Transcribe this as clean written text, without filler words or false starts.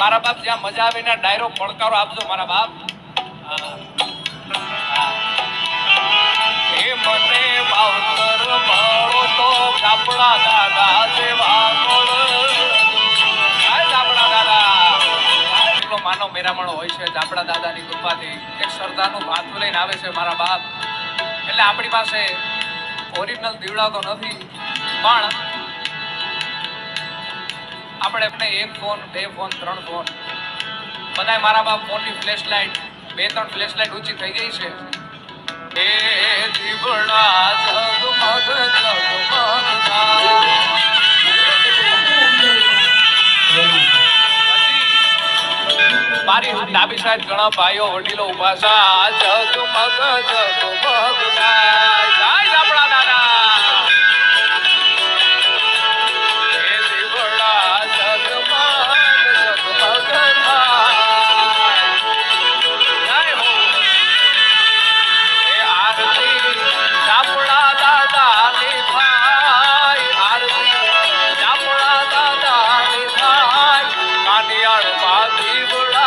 મારા બાપ જ્યાં મજા આવે ને ડાયરો પડકારો આપજો મારા બાપ. હે મને માવતર મળો તો કાપડા દાદા જેવા મોળ. આપણા દાદા માનવ મેરામણો હોય છે આપણા દાદાની કૃપાથી એક શ્રદ્ધાનું ભાથું લઈને આવે છે મારા બાપ. એટલે આપણી પાસે ઓરિજિનલ દીવડા તો નથી પણ આપણે એમને 1 ફોન 2 ફોન 3 ફોન બધાય મારા બાપ ફોનની ફ્લેશ લાઇટ 2-3 ફ્લેશ લાઇટ ઊંચી થઈ ગઈ છે. એ દીવડા જગમગ મારી ડાબી સાઈડ ઘણા ભાઈઓ વડીલો ઉભા છે. જગમગ જગમગ થાય આપણા દાદા. એ દીવડા જગમગ જગમગ થાય. એ આરતી આપણા દાદાની થાય. આરતી આપણા દાદાની થાય. કાનિયાળ માં દીવડા